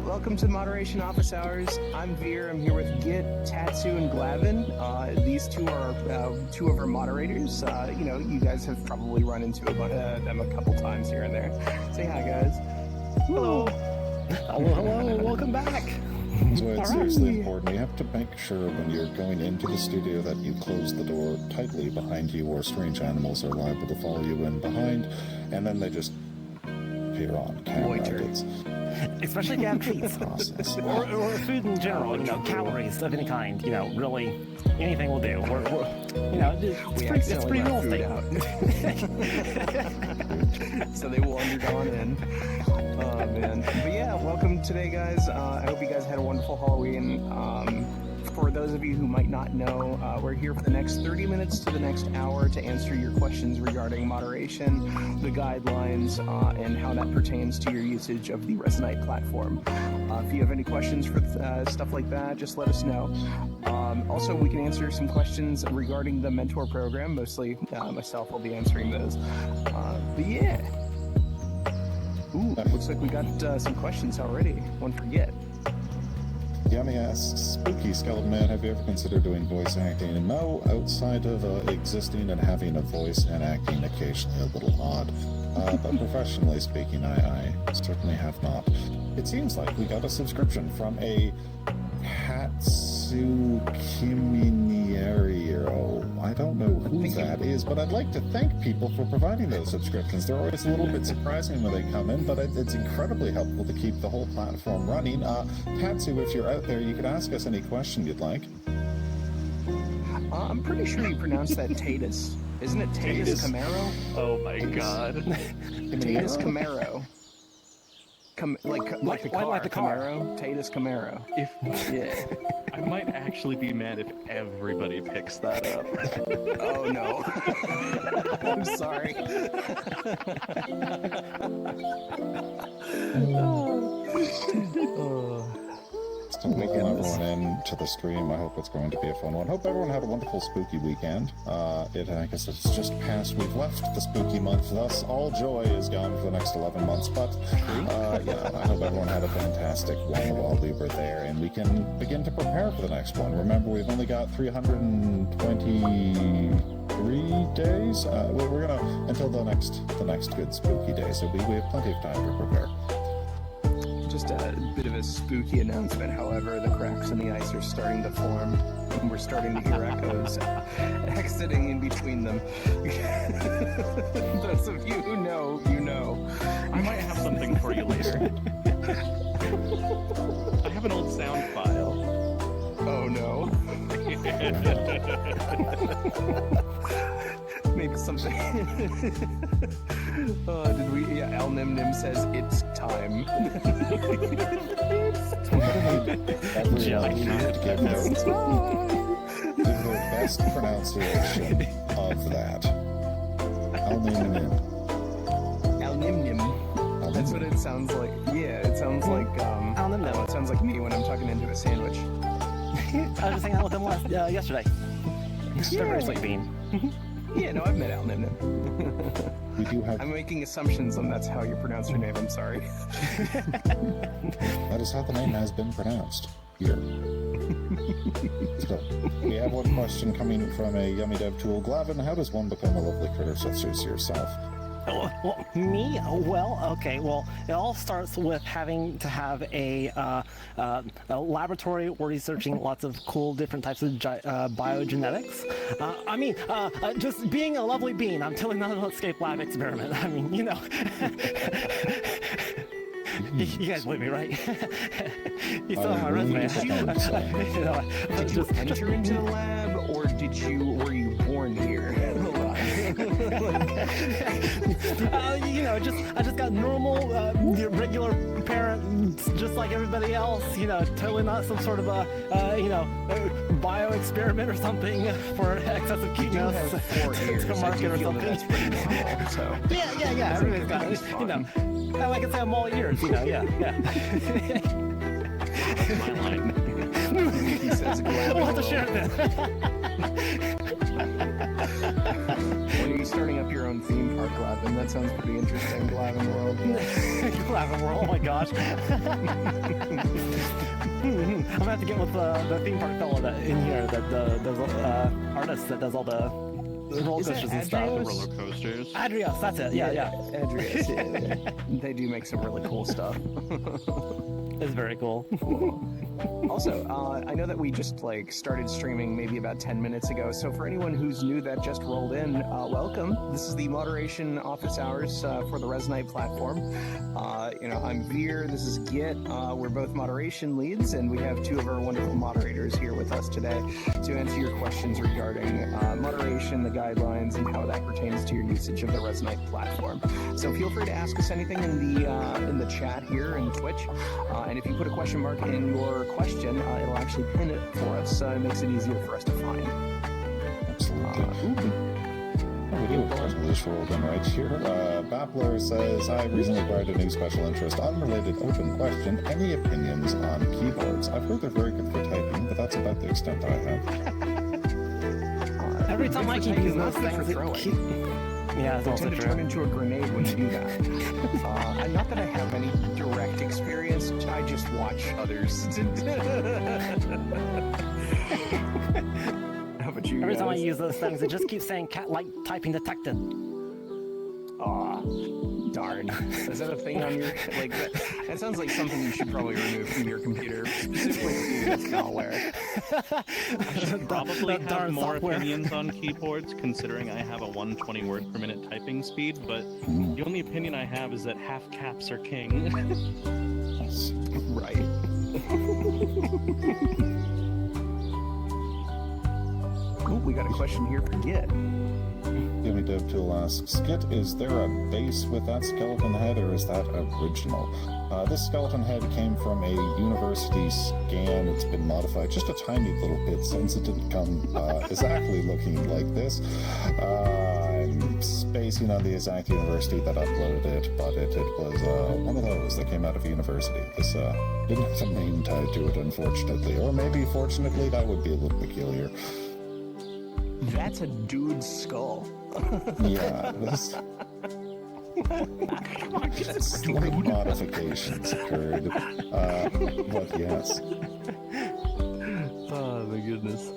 welcome to Moderation Office Hours. I'm Veer. I'm here with Git, Tatsu, and Glavin. These two are two of our moderators. You guys have probably run into them a couple times here and there. Say hi, guys. Hello. Hello. Welcome back. So it's seriously important. You have to make sure when you're going into the studio that you close the door tightly behind you, or strange animals are liable to follow you in behind, and then they just appear on camera. Especially if you have treats. or food in general, calories of any kind, really anything will do. It's pretty real estate. So they wandered on in. Oh, man. But yeah, welcome today, guys. I hope you guys had a wonderful Halloween. For those of you who might not know, we're here for the next 30 minutes to the next hour to answer your questions regarding moderation, the guidelines, and how that pertains to your usage of the Resonite platform. If you have any questions for stuff like that, just let us know. Also, we can answer some questions regarding the mentor program. Mostly myself will be answering those. But yeah. Ooh, looks like we got some questions already. One for Git. Yummy asks, Spooky Skeleton Man, have you ever considered doing voice acting? And no, outside of existing and having a voice and acting occasionally a little odd. But professionally speaking, I certainly have not. It seems like we got a subscription from a Hatsu Kiminiero. I don't know who that is, but I'd like to thank people for providing those subscriptions. They're always a little bit surprising when they come in, but it's incredibly helpful to keep the whole platform running. Tatsu, if you're out there, you can ask us any question you'd like. I'm pretty sure you pronounce that Tatus. Isn't it Tatus Camaro? Oh my god. Tatus Camaro. Like the car, Camaro, Tatus Camaro. Yeah. I might actually be mad if everybody picks that up. Oh no. I'm sorry. So welcome everyone in to the stream. I hope it's going to be a fun one. Hope everyone had a wonderful spooky weekend. I guess it's just past. We've left the spooky month, thus all joy is gone for the next 11 months. But I hope everyone had a fantastic one while we were there, and we can begin to prepare for the next one. Remember, we've only got 323 days. We're gonna until the next good spooky day, so we have plenty of time to prepare. Just a bit of a spooky announcement, however, the cracks in the ice are starting to form, and we're starting to hear echoes exiting in between them. Those of you who know, you know. I might have something for you later. I have an old sound file. Oh no. Maybe something. Did we? Yeah, Al Nim Nim says it's time. Everyone should give their best pronunciation of that. Al Nim Nim. Al Nim Nim. That's what it sounds like. Yeah, it sounds like Al Nim Nim. It sounds like me when I'm talking into a sandwich. I was just hanging out with him yesterday. They're very sweet bean. Yeah, no, I've met Al Nim Nim. We do have. I'm making assumptions on that's how you pronounce your name. I'm sorry. That is how the name has been pronounced here. So, we have one question coming from a Yummy Dev Tool. Glavin, how does one become a lovely critter such as yourself? Well, me? Well, okay. Well, it all starts with having to have a laboratory where researching lots of cool different types of biogenetics. Just being a lovely bean. I'm telling not an escape lab experiment. I mean, you you guys believe me, right? You saw my resume. Did you enter into the lab, or were you born here? I just got normal, regular parents, just like everybody else. Totally not some sort of a bio experiment or something for excessive cuteness to market or something. So. Yeah. Everybody's got it. I can say I'm all ears. Yeah. My line. He says, we'll have to share it then. When are you starting up your own theme park, Glavin? That sounds pretty interesting, Glavin World. Glavin World, oh my gosh. I'm gonna have to get with the theme park fellow that in here, that the artist that does all the roller Is it coasters and stuff. The Adrios? roller coasters. Adrios, that's it. Yeah. Adrius, yeah. They do make some really cool stuff. It's very cool. Also, I know that we just started streaming maybe about 10 minutes ago. So for anyone who's new that just rolled in, welcome. This is the moderation office hours for the Resonite platform. I'm Veer. This is Git. We're both moderation leads, and we have two of our wonderful moderators here with us today to answer your questions regarding moderation, the guidelines, and how that pertains to your usage of the Resonite platform. So feel free to ask us anything in the chat here in Twitch. And if you put a question mark in your question, it'll actually pin it for us. It makes it easier for us to find. Absolutely. We do have a just rolled in right here. Bappler says, I recently acquired a new special interest, unrelated open question. Any opinions on keyboards? I've heard they're very good for typing, but that's about the extent I have. Every time I keep using those things, yeah, it's They also tend to true. turn into a grenade when you do that. Not that I have any direct experience, I just watch others. How about you Every time I guys? use those things, it just keeps saying cat-like typing detected. Aw, darn. Is that a thing on your... that sounds like something you should probably remove from your computer, specifically for you that's malware. I should probably That darn have more software. opinions on keyboards, considering I have a 120 word per minute typing speed, but the only opinion I have is that half caps are king. Right. Ooh, we got a question here for Git. Gimme DevTool asks, Skit, is there a base with that skeleton head, or is that original? This skeleton head came from a university scan. It's been modified just a tiny little bit since it didn't come exactly looking like this. I'm spacing on the exact university that uploaded it, but it was one of those that came out of university. This didn't have a name tied to it, unfortunately. Or maybe, fortunately, that would be a little peculiar. That's a dude's skull. Yeah, this... Slight modifications occurred, but yes. Oh my goodness.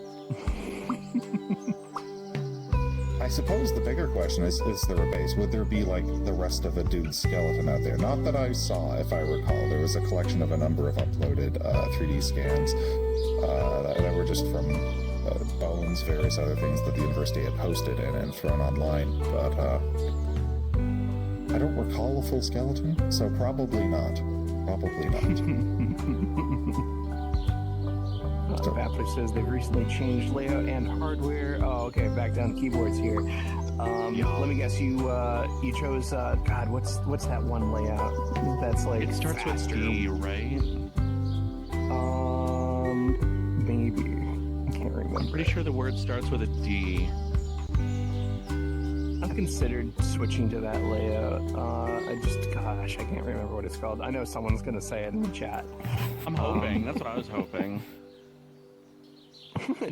I suppose the bigger question is there a base? Would there be like the rest of a dude's skeleton out there? Not that I saw, if I recall. There was a collection of a number of uploaded 3D scans that were just from bones, various other things that the university had posted and thrown online, but I don't recall a full skeleton, so probably not. Probably not. Bappler says they've recently changed layout and hardware. Oh, okay, back down to keyboards here. Let me guess, you chose God, what's that one layout that's like It starts faster? with D, right? Maybe. I can't remember. I'm pretty sure the word starts with a D. I've considered switching to that layout. Gosh, I can't remember what it's called. I know someone's gonna say it in the chat. I'm hoping. That's what I was hoping.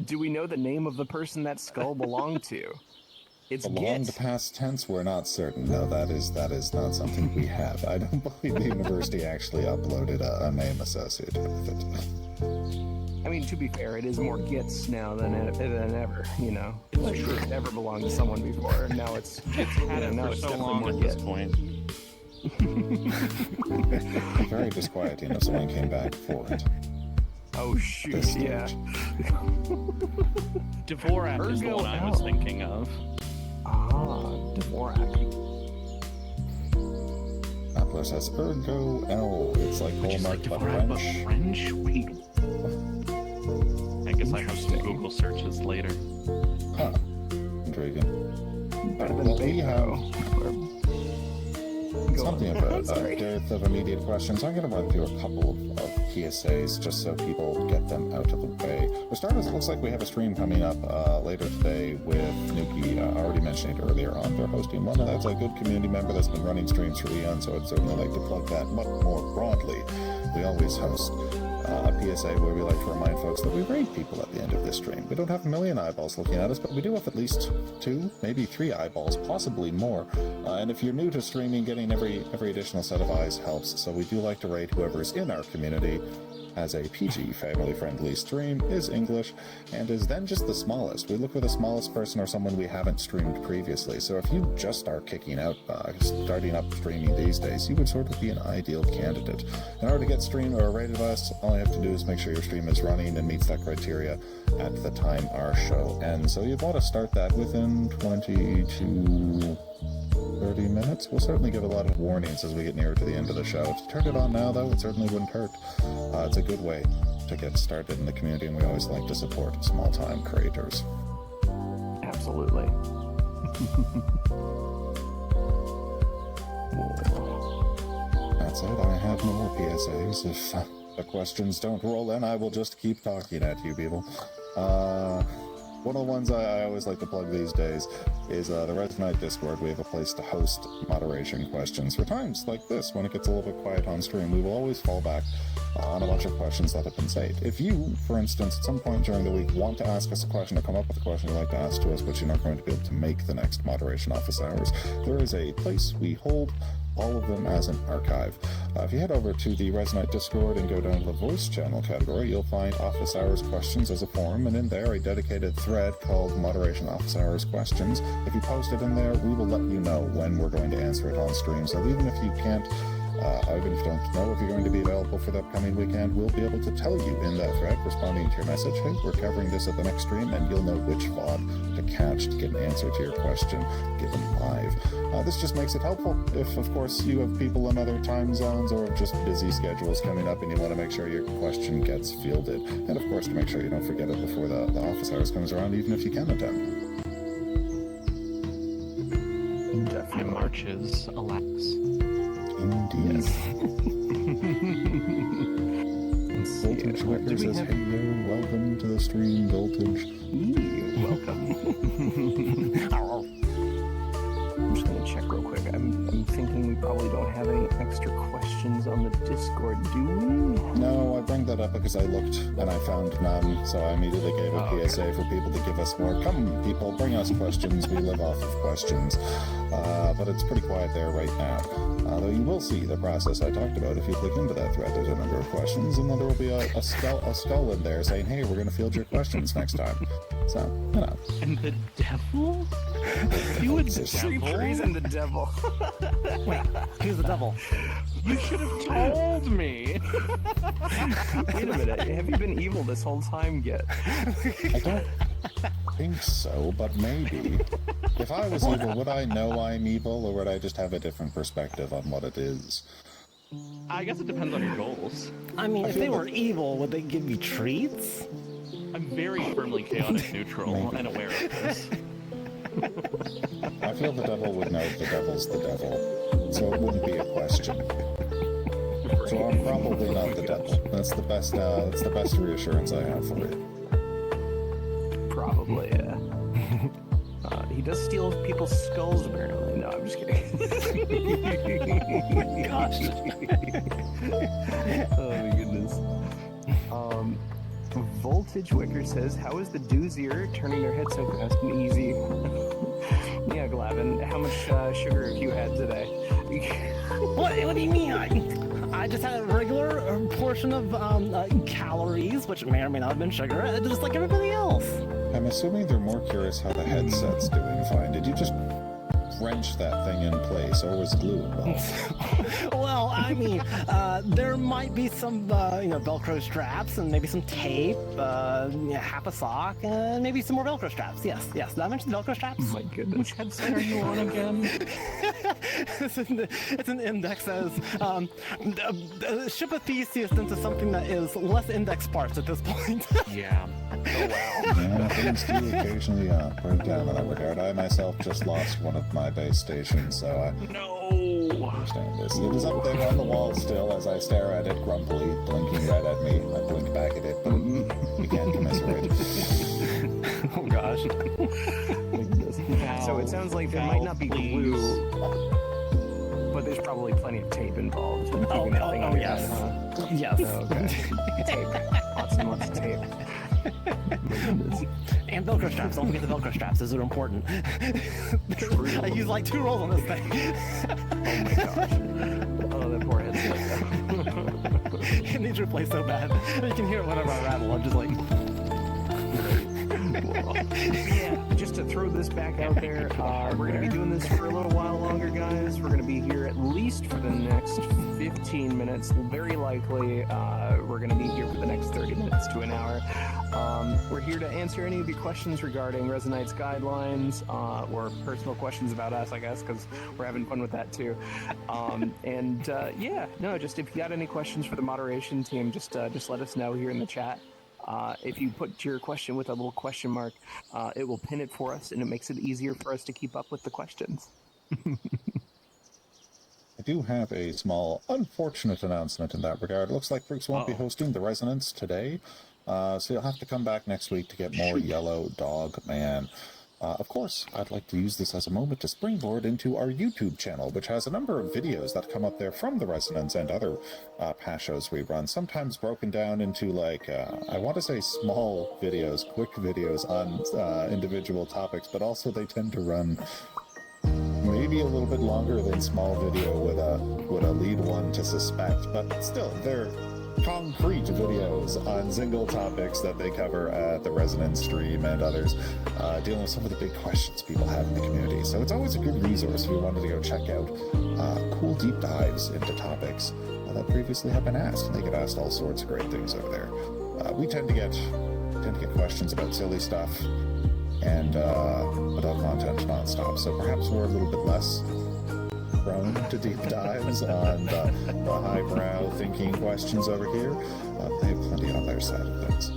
Do we know the name of the person that skull belonged to? It's Along the Git. past tense, we're not certain. No, that is not something we have. I don't believe the university actually uploaded a name associated with it. I mean, to be fair, it is more Gits now than ever. You know, like, it never belonged to someone before. Now it's Had it now for it's so definitely long more at this Git. point. Very disquieting if someone came back for it. Oh shoot! This Yeah. stage. Dvorak is the Ergo one I was L. thinking of. Dvorak. Appler says Ergo L. It's like Which is like Hallmark but Dvorak, but French. French? Wait. I guess I have some Google searches later. Huh. Intriguing. Better than Well, we have Go something on. of a Sorry. dearth of immediate questions. I'm going to run through a couple of PSAs just so people get them out of the way. For starters, it looks like we have a stream coming up later today with Nuki. I already mentioned it earlier on. They're hosting one, and that's a good community member that's been running streams for Eon, so I'd certainly like to plug that much more broadly. We always host a PSA where we like to remind folks that we rate people at the end of this stream. We don't have a million eyeballs looking at us, but we do have at least 2, maybe 3 eyeballs, possibly more. And if you're new to streaming, getting every additional set of eyes helps. So we do like to rate whoever's in our community as a PG, family-friendly stream, is English, and is then just the smallest. We look for the smallest person or someone we haven't streamed previously. So if you just are kicking out, starting up streaming these days, you would sort of be an ideal candidate. In order to get streamed or rated by us, all you have to do is make sure your stream is running and meets that criteria at the time our show ends. So you'd want to start that within 20 to 30 minutes. We'll certainly give a lot of warnings as we get nearer to the end of the show. If you turned it on now, though, it certainly wouldn't hurt. It's a good way to get started in the community, and we always like to support small-time creators. Absolutely. That's it. I have no more PSAs. If the questions don't roll in, I will just keep talking at you people. One of the ones I always like to plug these days is the Resonite Discord. We have a place to host moderation questions. For times like this, when it gets a little bit quiet on stream, we will always fall back on a bunch of questions that have been saved. If you, for instance, at some point during the week want to ask us a question or come up with a question you'd like to ask to us, but you're not going to be able to make the next moderation office hours, there is a place we hold all of them as an archive. If you head over to the Resonite Discord and go down to the voice channel category, you'll find office hours questions as a forum, and in there a dedicated thread called moderation office hours questions. If you post it in there, we will let you know when we're going to answer it on stream. So even if you can't, even if you don't know if you're going to be available for the upcoming weekend, we'll be able to tell you in that thread, responding to your message, hey, we're covering this at the next stream, and you'll know which VOD to catch to get an answer to your question given live. This just makes it helpful if, of course, you have people in other time zones or just busy schedules coming up and you want to make sure your question gets fielded. And, of course, to make sure you don't forget it before the office hours comes around, even if you can attend. Definitely marches, alas. Indeed. Yes. Voltage Wicker says, hello, welcome to the stream, Voltage. Welcome. I'm just going to check real quick. I'm thinking we probably don't have any extra questions on the Discord, do we? No, I bring that up because I looked and I found none, so I immediately gave a PSA for people to give us more. Come, people, bring us questions. We live off of questions. But it's pretty quiet there right now. Though you will see the process I talked about if you click into that thread. There's a number of questions, and then there will be a skull in there saying, hey, we're going to field your questions next time. So, you know. And the devil? You would Trees and the devil. Wait, who's the devil? You should have told me. Wait a minute. Have you been evil this whole time yet? I don't think so, but maybe. If I was evil, would I know I'm evil, or would I just have a different perspective on what it is? I guess it depends on your goals. I mean, if they were evil, would they give you treats? I'm very firmly chaotic neutral and aware of this. I feel the devil would know the devil's the devil, so it wouldn't be a question. So I'm probably not the devil. That's the best reassurance I have for you. Probably, yeah. He does steal people's skulls, apparently. No, I'm just kidding. Gosh. Oh my goodness. Voltage Wicker says, how is the doozier turning their head so fast and easy? Yeah, Glavin, how much sugar have you had today? What do you mean? I just had a regular portion of calories, which may or may not have been sugar, just like everybody else. I'm assuming they're more curious how the headset's doing fine. Did you just wrench that thing in place, or was glue involved? Well, I mean, there might be some, Velcro straps and maybe some tape, half a sock, and maybe some more Velcro straps. Yes. Did I mention the Velcro straps? Oh my goodness. Which headset are you on again? It's an index that is ship a thesis into something that is less index parts at this point. Yeah. Oh, wow. Yeah, things do occasionally break down in that regard. I myself just lost one of my base stations, so I understand this. It is up there on the wall still as I stare at it grumpily, blinking right at me. I blink back at it, but you can't commiserate. Oh gosh. So it sounds like there might not be glue. But there's probably plenty of tape involved. in Oh, keeping that thing on your yes. head, huh? Yes. Okay. Tape. Lots and lots of tape. My goodness. And Velcro straps. Don't forget the Velcro straps. Those are important. I use like 2 rolls on this thing. Oh my gosh. Oh, that poor head's like It needs replaced so bad. You can hear it whenever I rattle. I'm just like... Yeah, just to throw this back out there, we're going to be doing this for a little while longer, guys. We're going to be here at least for the next 15 minutes. Very likely, we're going to be here for the next 30 minutes to an hour. We're here to answer any of your questions regarding Resonite's guidelines, or personal questions about us, I guess, because we're having fun with that too. Just if you got any questions for the moderation team, just let us know here in the chat. If you put your question with a little question mark, it will pin it for us, and it makes it easier for us to keep up with the questions. I do have a small, unfortunate announcement in that regard. It looks like Fruits won't be hosting the Resonance today, so you'll have to come back next week to get more Yellow Dog Man. Of course, I'd like to use this as a moment to springboard into our YouTube channel, which has a number of videos that come up there from the Resonance and other past shows we run, sometimes broken down into, like, I want to say small videos, quick videos on individual topics, but also they tend to run maybe a little bit longer than small video would lead one to suspect, but still, they're concrete videos on single topics that they cover at the Resonance stream and others, dealing with some of the big questions people have in the community. So it's always a good resource if you wanted to go check out cool deep dives into topics that previously have been asked. And they get asked all sorts of great things over there. We tend to get questions about silly stuff and adult content nonstop. So perhaps we're a little bit less prone to deep dives on the highbrow thinking questions over here. They have plenty on their side of things.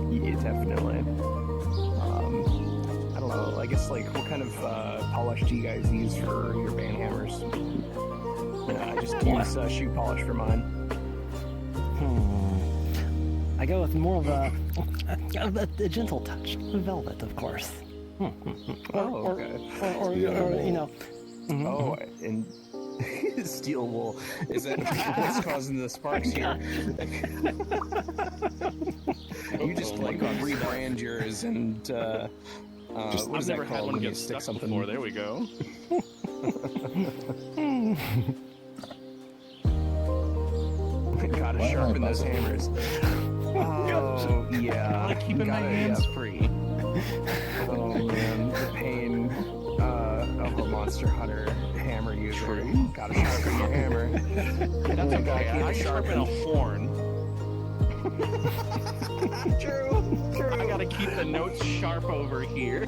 Yeah, definitely. I don't know. I guess, like, what kind of polish do you guys use for your band hammers? I just use shoe polish for mine. I go with more of a gentle touch. Velvet, of course. Okay. Or you know. Oh, and steel wool. Is that what's causing the sparks here? You just like rebrand yours and what is I've that never had called one when you get stick stuck something? before. There we go. Gotta sharpen those hammers. Oh yeah. I'm keeping my hands free. Oh man, the pain of a Monster Hunter hammer user. Gotta sharpen your hammer. That's okay. I sharpen a horn. True. I gotta keep the notes sharp over here.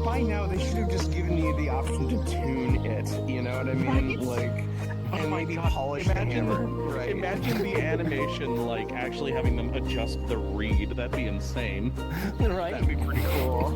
By now they should have just given you the option to tune it. You know what I mean? Right. And maybe polish the hammer. Right. Imagine the animation, like actually having them adjust the reed. That'd be insane. Right? That'd be pretty cool.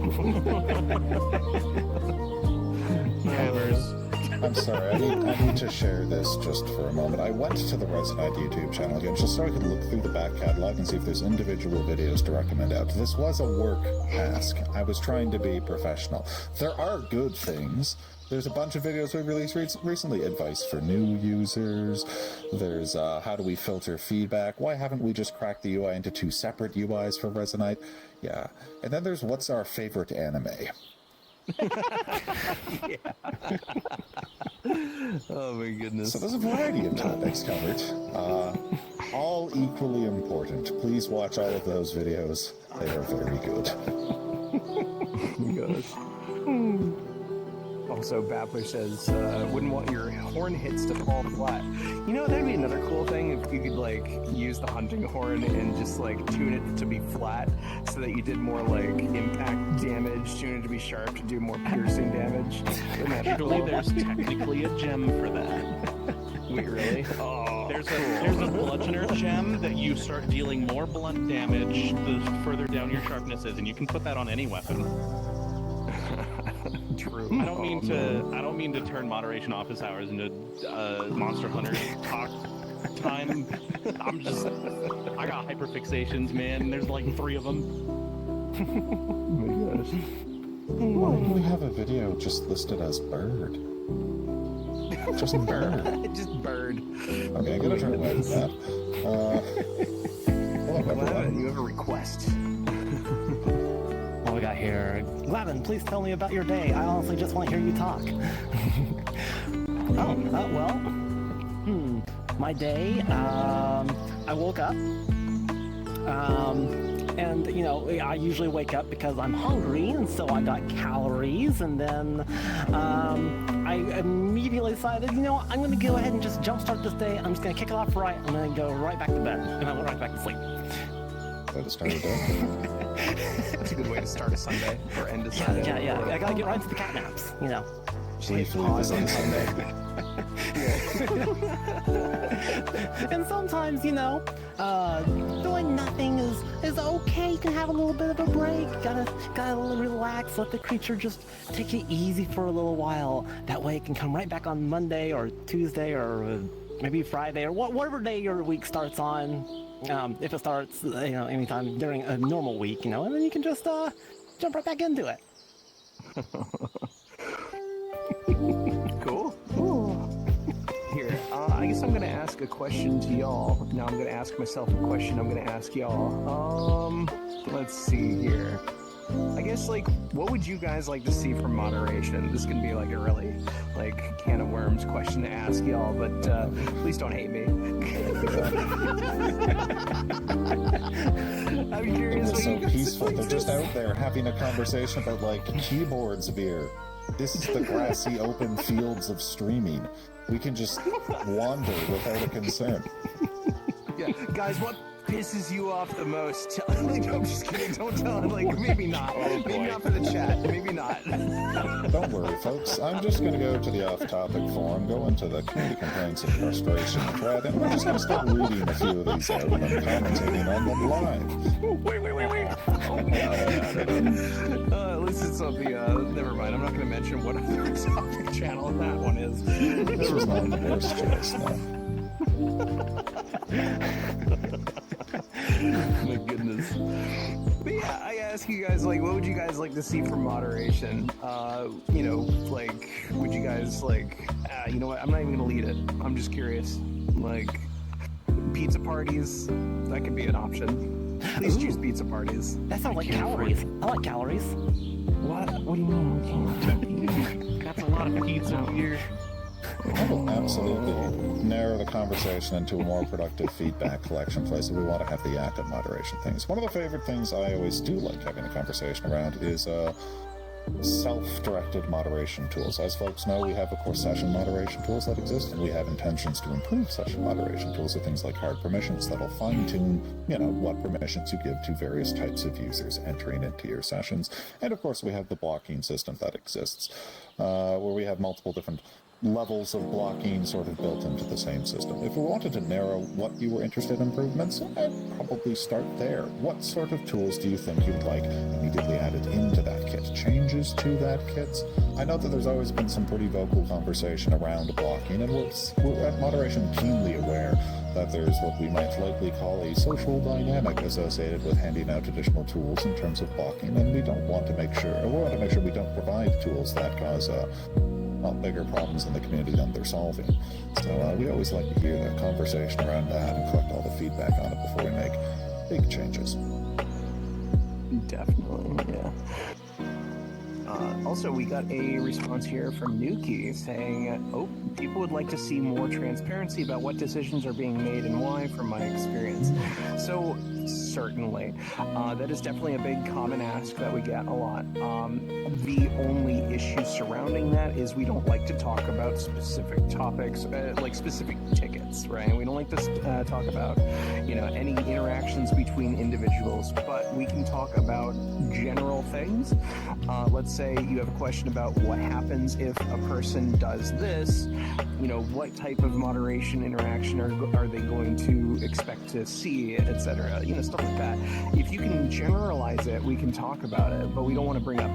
Hammers. I'm sorry, I need to share this just for a moment. I went to the Resonite YouTube channel again just so I could look through the back catalog and see if there's individual videos to recommend out. This was a work ask. I was trying to be professional. There are good things. There's a bunch of videos we released recently. Advice for new users. There's how do we filter feedback. Why haven't we just cracked the UI into 2 separate UIs for Resonite? Yeah. And then there's what's our favorite anime. Oh my goodness. So there's a variety of topics covered, all equally important. Please watch all of those videos. They are very good. Gosh. Also, Babbler says, wouldn't want your horn hits to fall flat. You know, that'd be another cool thing if you could, like, use the hunting horn and just, like, tune it to be flat so that you did more, like, impact damage, tune it to be sharp to do more piercing damage. Actually, there's technically a gem for that. Wait, really? Oh, There's a bludgeoner gem that you start dealing more blunt damage the further down your sharpness is, and you can put that on any weapon. True. I don't mean to turn moderation office hours into Monster Hunter talk time. I got hyperfixations, man. There's like 3 of them. my gosh. Why do we have a video just listed as bird? Just bird. Just bird. Okay, I'm gonna turn away from that. Hello, Glavin, everyone. you have a request. What we got here? Glavin, please tell me about your day. I honestly just want to hear you talk. My day, I woke up, and, you know, I usually wake up because I'm hungry, and so I got calories, and then I immediately decided, you know, I'm going to go ahead and just jumpstart this day. I'm just going to kick it off right. I'm going to go right back to bed, and I went right back to sleep. Way to start a day. That's a good way to start a Sunday or end a Sunday. Yeah. I got to get right into the cat naps, you know. Briefly was on Sunday. And sometimes, you know, doing nothing is okay. You can have a little bit of a break. Gotta relax. Let the creature just take it easy for a little while. That way, it can come right back on Monday or Tuesday or maybe Friday or whatever day your week starts on. If it starts, you know, anytime during a normal week, you know, and then you can just jump right back into it. Cool. Here, I guess I'm gonna ask a question to y'all. Now I'm gonna ask myself a question. I'm gonna ask y'all. Let's see here. I guess, like, what would you guys like to see from moderation? This can be like a really, like, can of worms question to ask y'all, but please don't hate me. I'm curious. It's what so you guys peaceful. think. They're just out there having a conversation about, like, keyboards veer. This is the grassy open fields of streaming. We can just wander without a concern. Yeah, guys, what pisses you off the most? Like, I'm just kidding. Don't tell him. Like, maybe not. Maybe not for the chat. Maybe not. Don't worry, folks. I'm just going to go to the off-topic forum, go into the community complaints and frustration thread, and we're just going to start reading a few of these out and then commentating on them live. Wait. Listen, something. Never mind. I'm not going to mention what other topic channel that one is. This was not the worst choice, no. My goodness. But yeah, I ask you guys, like, what would you guys like to see from moderation? You know, like, would you guys like, you know what? I'm not even gonna lead it. I'm just curious. Like, pizza parties, that could be an option. Please choose pizza parties. That sounds like calories. I like calories. What? What do you mean? That's a lot of pizza here. I will absolutely narrow the conversation into a more productive feedback collection place if we want to have the active moderation things. One of the favorite things I always do like having a conversation around is self-directed moderation tools. As folks know, we have, of course, session moderation tools that exist, and we have intentions to improve session moderation tools with things like hard permissions that'll fine-tune, you know, what permissions you give to various types of users entering into your sessions. And, of course, we have the blocking system that exists, where we have multiple different levels of blocking sort of built into the same system. If we wanted to narrow what you were interested in improvements, I'd probably start there. What sort of tools do you think you'd like immediately added into that kit? Changes to that kit? I know that there's always been some pretty vocal conversation around blocking, and we're at moderation keenly aware that there's what we might likely call a social dynamic associated with handing out additional tools in terms of blocking, and we want to make sure we don't provide tools that cause bigger problems in the community than they're solving. So we always like to hear the conversation around that and collect all the feedback on it before we make big changes. Definitely, yeah. Also, we got a response here from Nuki saying, people would like to see more transparency about what decisions are being made and why from my experience. So, certainly. That is definitely a big common ask that we get a lot. The only issue surrounding that is we don't like to talk about specific topics, like specific tickets, right? We don't like to talk about, you know, any interactions between individuals, but we can talk about general things. Let's say you have a question about what happens if a person does this, you know, what type of moderation interaction are they going to expect to see, etc. You know, stuff like that. If you can generalize it, we can talk about it, but we don't want to bring up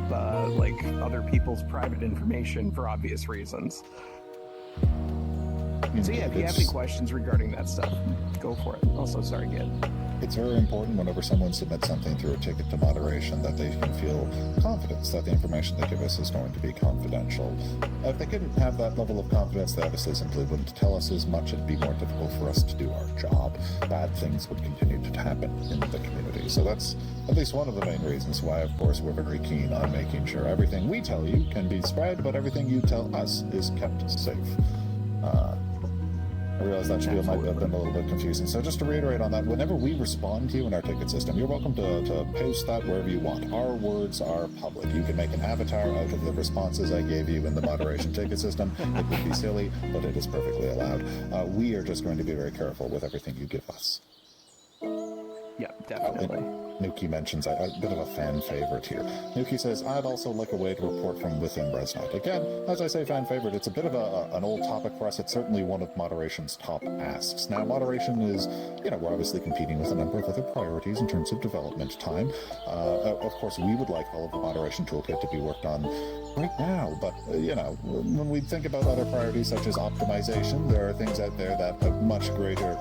like other people's private information for obvious reasons. So yeah, if you have any questions regarding that stuff, go for it. Also, sorry, Gid. It's very important whenever someone submits something through a ticket to moderation that they can feel confidence that the information they give us is going to be confidential. If they couldn't have that level of confidence, they obviously simply wouldn't tell us as much. It'd be more difficult for us to do our job. Bad things would continue to happen in the community. So that's at least one of the main reasons why, of course, we're very keen on making sure everything we tell you can be spread, but everything you tell us is kept safe. I realize that might have been a little bit confusing. So just to reiterate on that, whenever we respond to you in our ticket system, you're welcome to post that wherever you want. Our words are public. You can make an avatar out of the responses I gave you in the moderation ticket system. It would be silly, but it is perfectly allowed. We are just going to be very careful with everything you give us. Yeah, definitely. Nuki mentions a bit of a fan favorite here. Nuki says, I'd also like a way to report from within Resonite. Again, as I say, fan favorite, it's a bit of an old topic for us. It's certainly one of moderation's top asks. Now, moderation is, we're obviously competing with a number of other priorities in terms of development time. Of course, we would like all of the moderation toolkit to be worked on right now, but, when we think about other priorities such as optimization, there are things out there that a much greater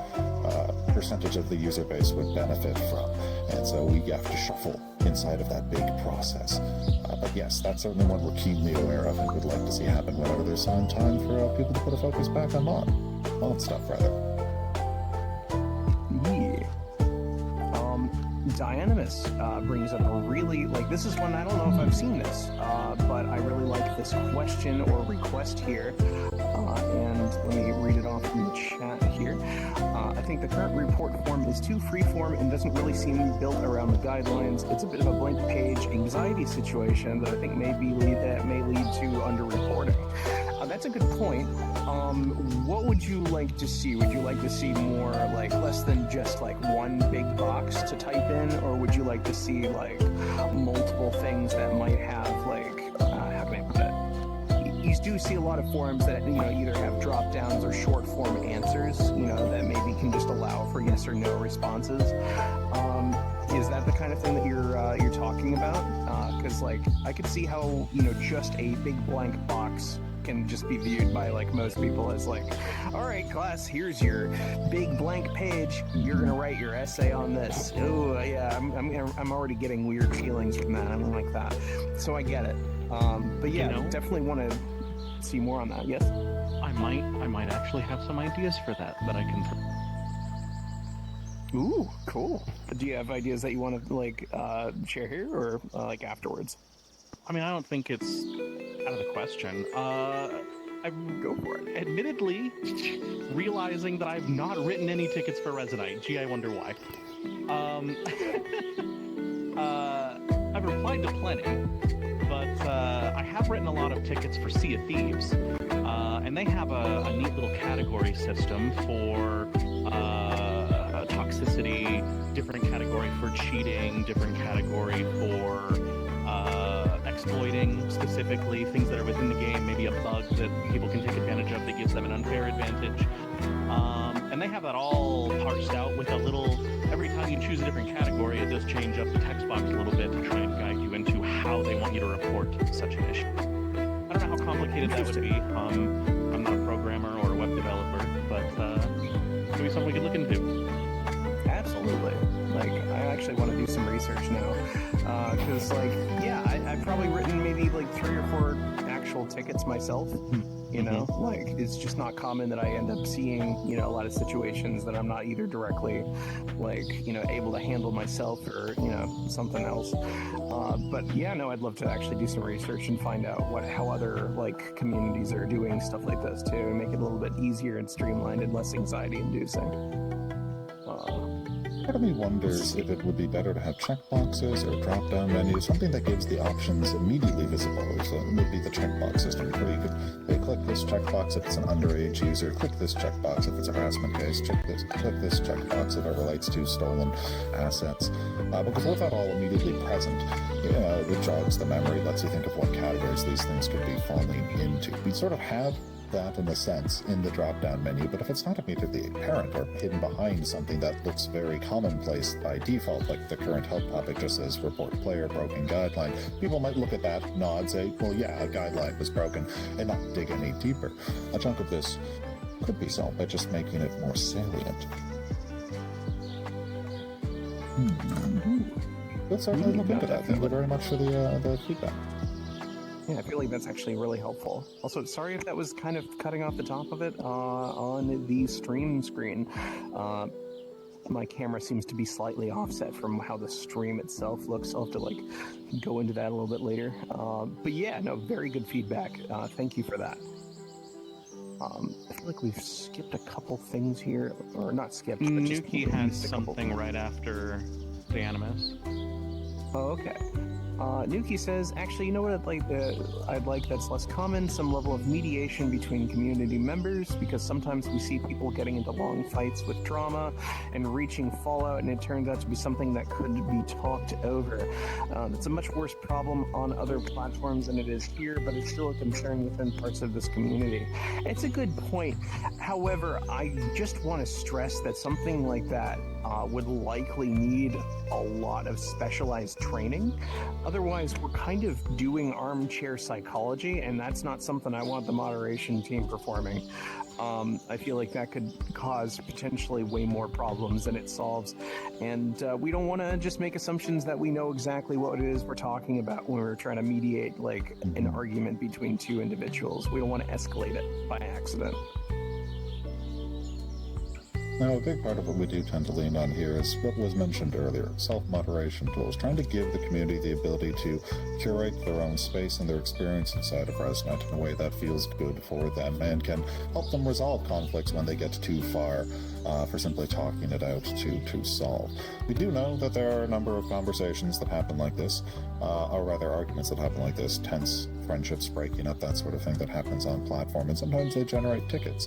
percentage of the user base would benefit from. And so we have to shuffle inside of that big process. But yes, that's certainly one we're keenly aware of and would like to see happen whenever there's some time for people to put a focus back on mod stuff, rather. Yeah. Dianamus brings up a really, this is one, I don't know if I've seen this, but I really like this question or request here. And let me read it off from the chat here. I think the current report form is too freeform and doesn't really seem built around the guidelines. It's a bit of a blank page anxiety situation that I think may lead to underreporting. That's a good point. What would you like to see? Would you like to see more less than just one big box to type in, or would you like to see multiple things that might have how can I put it? You do see a lot of forums that either have drop downs or short form answers that maybe can just allow for yes or no responses. Is that the kind of thing that you're talking about? Because I could see how just a big blank box can just be viewed by most people as all right, class, here's your big blank page, you're gonna write your essay on this. Oh yeah, I'm already getting weird feelings from that. I don't like that, so I get it. But yeah, definitely want to see more on that. Yes, I might actually have some ideas for that I can. Ooh, cool. Do you have ideas that you want to share here or afterwards? I mean, I don't think it's out of the question. I go for it. Admittedly, realizing that I've not written any tickets for Resonite. Gee, I wonder why. I've replied to plenty, but I have written a lot of tickets for Sea of Thieves, and they have a neat little category system for toxicity, different category for cheating, different category for exploiting, specifically things that are within the game, maybe a bug that people can take advantage of that gives them an unfair advantage. And they have that all parsed out with a little, every time you choose a different category, it does change up the text box a little bit to try and guide you into how they want you to report such an issue. I don't know how complicated that would be. I'm not a programmer or a web developer, but maybe something we could look into. Absolutely. I actually want to do some research now. Because, I've probably written maybe 3 or 4 actual tickets myself. It's just not common that I end up seeing, a lot of situations that I'm not either directly, able to handle myself or, something else. But yeah, no, I'd love to actually do some research and find out how other, communities are doing stuff like this too, and make it a little bit easier and streamlined and less anxiety-inducing. Part of me wonders if it would be better to have checkboxes or drop-down menus, something that gives the options immediately visible. So it would be the checkbox system, where you could click this checkbox if it's an underage user, click this checkbox if it's a harassment case, click this checkbox if it relates to stolen assets. Because with that all immediately present, it jogs the memory, lets you think of what categories these things could be falling into. We sort of have that in a sense in the drop-down menu, but if it's not immediately apparent or hidden behind something that looks very commonplace by default, like the current help topic just says report player broken guideline, people might look at that, nod, say, well yeah, a guideline was broken, and not dig any deeper. A chunk of this could be solved by just making it more salient. We'll certainly look into that. Thank you very much for the feedback. Yeah, I feel like that's actually really helpful. Also, sorry if that was kind of cutting off the top of it on the stream screen. My camera seems to be slightly offset from how the stream itself looks. I'll have to go into that a little bit later. But yeah, no, very good feedback. Thank you for that. I feel like we've skipped a couple things here, or not skipped. But just Nuki has something right after the Animus. Oh, okay. Nuki says, actually, you know what I'd like that's less common? Some level of mediation between community members, because sometimes we see people getting into long fights with drama and reaching fallout, and it turns out to be something that could be talked over. It's a much worse problem on other platforms than it is here, but it's still a concern within parts of this community. It's a good point. However, I just want to stress that something like that would likely need a lot of specialized training. Otherwise, we're kind of doing armchair psychology, and that's not something I want the moderation team performing. I feel like that could cause potentially way more problems than it solves, and we don't want to just make assumptions that we know exactly what it is we're talking about when we're trying to mediate an argument between two individuals. We don't want to escalate it by accident. Now, a big part of what we do tend to lean on here is what was mentioned earlier, self-moderation tools, trying to give the community the ability to curate their own space and their experience inside of Resonite in a way that feels good for them and can help them resolve conflicts when they get too far for simply talking it out to solve. We do know that there are a number of conversations that happen like this, or rather arguments that happen like this, tense friendships breaking up, that sort of thing that happens on platform, and sometimes they generate tickets.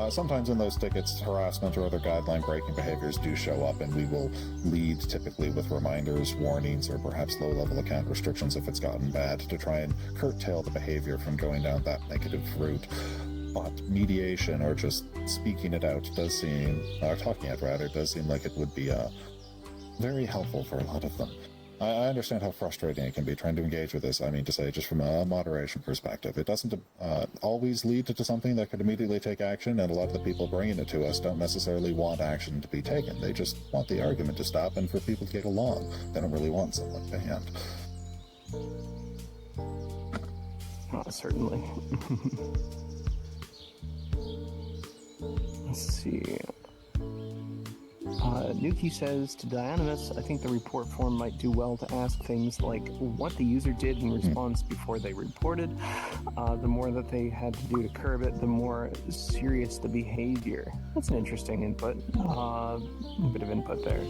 Sometimes in those tickets, harassment or other guideline-breaking behaviors do show up, and we will lead typically with reminders, warnings, or perhaps low-level account restrictions if it's gotten bad to try and curtail the behavior from going down that negative route. But mediation, or just speaking it out, does seem, or talking it rather, does seem like it would be very helpful for a lot of them. I understand how frustrating it can be trying to engage with this. I mean to say, just from a moderation perspective, it doesn't always lead to something that could immediately take action, and a lot of the people bringing it to us don't necessarily want action to be taken. They just want the argument to stop and for people to get along. They don't really want someone banned. Certainly. Let's see. Nuki says to Dionymus, I think the report form might do well to ask things like what the user did in response before they reported. The more that they had to do to curb it, the more serious the behavior. That's an interesting input. A bit of input there.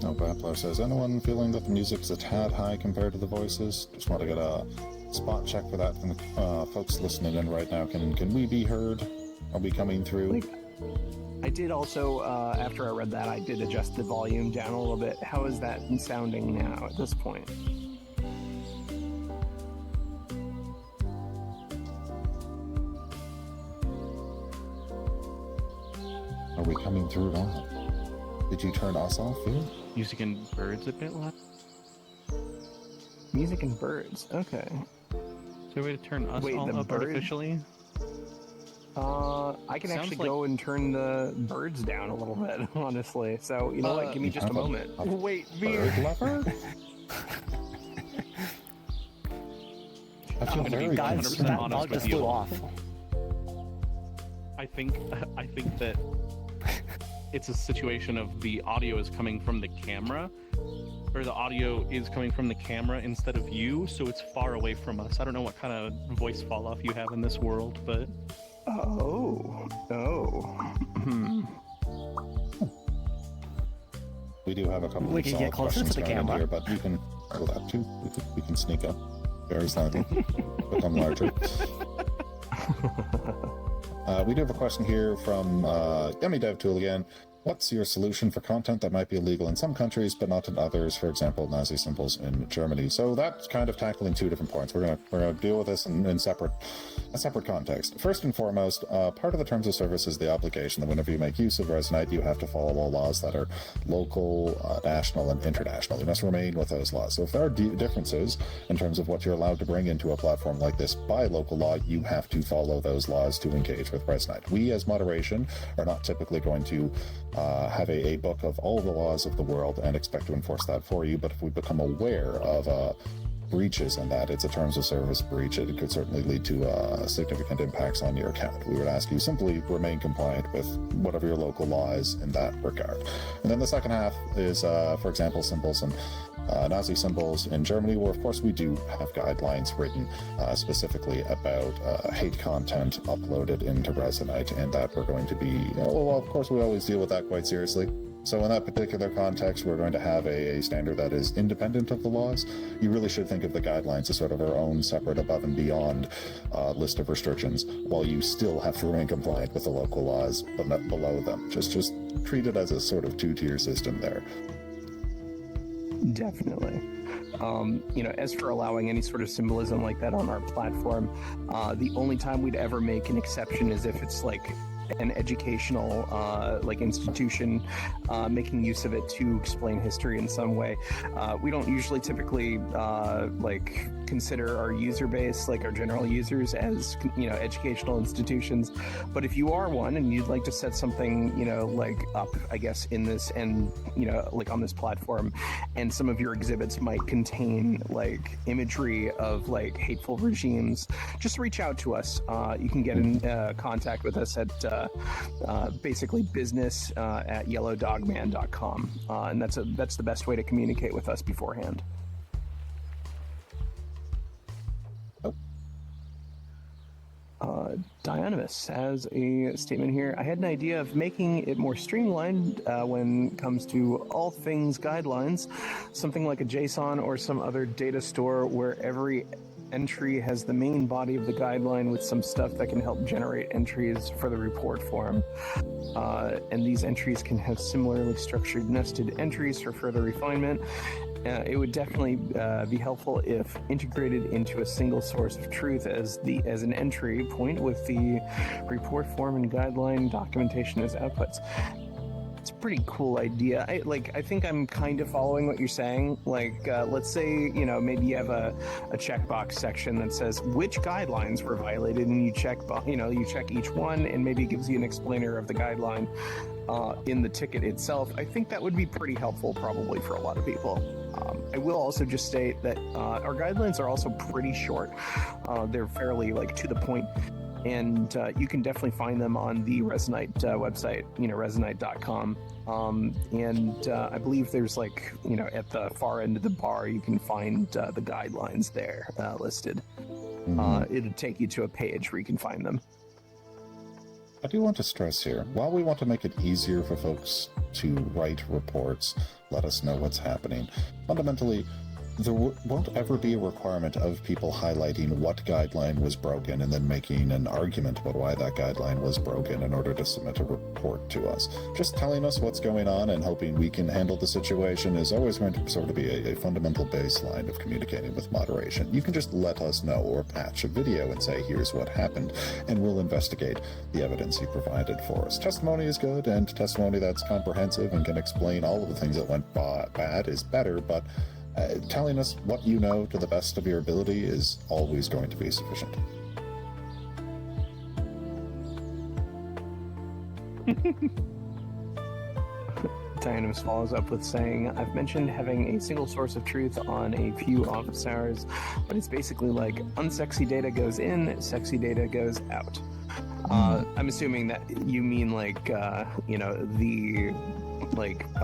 No, Battler says, anyone feeling that the music is a tad high compared to the voices? Just want to get a spot check for that from the folks listening in right now. Can we be heard? Are we coming through? I did also, after I read that, I did adjust the volume down a little bit. How is that sounding now at this point? Are we coming through now? Did you turn us off here? Music and birds a bit loud. Music and birds, okay. Is there a way to turn us all up artificially? I can actually go and turn the birds down a little bit, honestly. So, you know what? Give me just a moment. Wait, bird lover? I feel very guys, concerned. that dog just flew off. I think that it's a situation of the audio is coming from the camera, or the audio is coming from the camera instead of you, so it's far away from us. I don't know what kind of voice fall off you have in this world, but... We do have a couple we of can get closer to the camera here, but we can do that too. We can sneak up very slightly, become larger. We do have a question here from Yummy Dev Tool again. What's your solution for content that might be illegal in some countries but not in others? For example, Nazi symbols in Germany. So that's kind of tackling two different points. We're gonna deal with this in a separate context. First and foremost, part of the terms of service is the obligation that whenever you make use of Resonite, you have to follow all laws that are local, national, and international. You must remain with those laws. So if there are differences in terms of what you're allowed to bring into a platform like this by local law, you have to follow those laws to engage with Resonite. We, as moderation, are not typically going to have a book of all the laws of the world and expect to enforce that for you, but if we become aware of breaches in that, it's a terms of service breach, it could certainly lead to significant impacts on your account. We would ask you simply remain compliant with whatever your local law is in that regard. And then the second half is, for example, symbols and Nazi symbols in Germany, where of course we do have guidelines written specifically about hate content uploaded into Resonite, and that we're going to be, well, of course we always deal with that quite seriously. So in that particular context, we're going to have a standard that is independent of the laws. You really should think of the guidelines as sort of our own separate above and beyond list of restrictions, while you still have to remain compliant with the local laws, but not below them. Just treat it as a sort of two-tier system there. Definitely. As for allowing any sort of symbolism like that on our platform, the only time we'd ever make an exception is if it's like an educational institution making use of it to explain history in some way. We don't usually typically consider our user base, like our general users, as educational institutions. But if you are one and you'd like to set something up, I guess, in this and on this platform, and some of your exhibits might contain imagery of hateful regimes, just reach out to us. You can get in contact with us at basically business at yellowdogman.com, and that's the best way to communicate with us beforehand. Dionymus has a statement here. I had an idea of making it more streamlined when it comes to all things guidelines, something like a JSON or some other data store where every entry has the main body of the guideline with some stuff that can help generate entries for the report form. And these entries can have similarly structured nested entries for further refinement. It would definitely be helpful if integrated into a single source of truth as an entry point with the report form and guideline documentation as outputs. It's a pretty cool idea. I think I'm kind of following what you're saying. Let's say, maybe you have a checkbox section that says which guidelines were violated, and you check each one, and maybe it gives you an explainer of the guideline in the ticket itself. I think that would be pretty helpful probably for a lot of people. I will also just state that our guidelines are also pretty short. They're fairly to the point. And you can definitely find them on the Resonite website, resonite.com. And I believe there's at the far end of the bar, you can find the guidelines there listed. Mm-hmm. It'll take you to a page where you can find them. I do want to stress here, while we want to make it easier for folks to write reports, let us know what's happening, fundamentally, there won't ever be a requirement of people highlighting what guideline was broken and then making an argument about why that guideline was broken in order to submit a report to us. Just telling us what's going on and hoping we can handle the situation is always going to sort of be a fundamental baseline of communicating with moderation. You can just let us know or patch a video and say, here's what happened, and we'll investigate the evidence you provided for us. Testimony is good, and testimony that's comprehensive and can explain all of the things that went bad is better, but telling us what you know to the best of your ability is always going to be sufficient. Dynamis follows up with saying, I've mentioned having a single source of truth on a few office hours, but it's basically like unsexy data goes in, sexy data goes out. I'm assuming that you mean a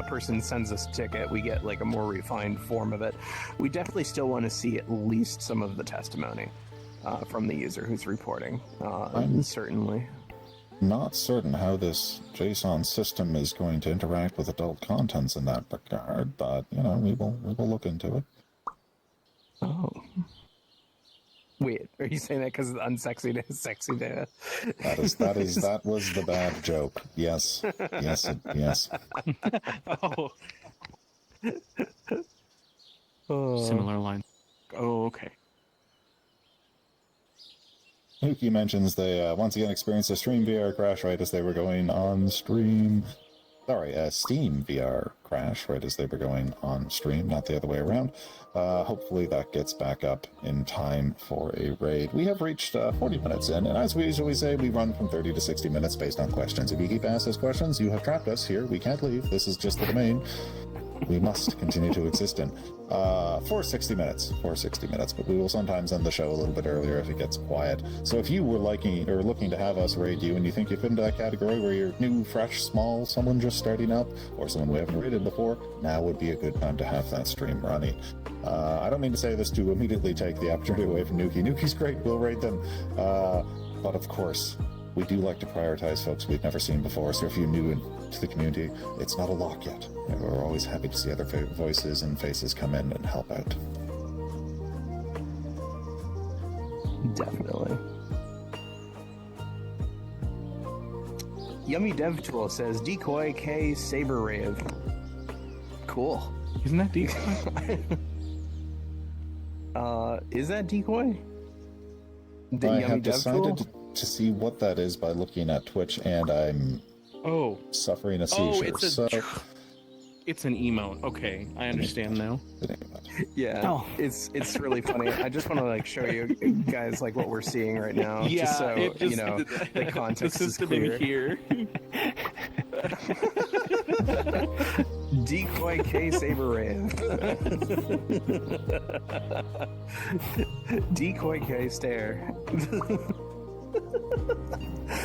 person sends us a ticket, we get a more refined form of it. We definitely still want to see at least some of the testimony from the user who's reporting. Certainly. Not certain how this JSON system is going to interact with adult contents in that regard, but we will look into it. Oh. Wait, are you saying that because of the unsexy sexy data? That was the bad joke. Yes. Yes. Oh, Oh. similar line. Oh, okay. Nuki mentions they once again experienced a Stream VR crash right as they were going on stream. Sorry, a Steam VR crash right as they were going on stream, not the other way around. Hopefully that gets back up in time for a raid. We have reached 40 minutes in, and as we usually say, we run from 30 to 60 minutes based on questions. If you keep asking us questions, you have trapped us here. We can't leave. This is just the domain we must continue to exist in. For 60 minutes, but we will sometimes end the show a little bit earlier if it gets quiet. So if you were liking or looking to have us raid you and you think you fit into that category where you're new, fresh, small, someone just starting up, or someone we haven't raided before, now would be a good time to have that stream running. I don't mean to say this to immediately take the opportunity away from Nuki. Nuki's great, we'll raid them. But of course, we do like to prioritize folks we've never seen before, so if you're new to the community, it's not a lock yet. We're always happy to see other voices and faces come in and help out. Definitely. Yummy Dev Tool says Decoy K Saber Rave. Cool. Isn't that decoy? Is that Decoy? The I Yummy have Dev decided Tool? to see what that is by looking at Twitch, and I'm suffering a seizure. It's an emote. Okay, I understand now. Yeah, it's really funny. I just want to like show you guys like what we're seeing right now, Yeah, just so just, you know the context the is system clear. in here. Decoy K Saber Rave. Decoy K Stare.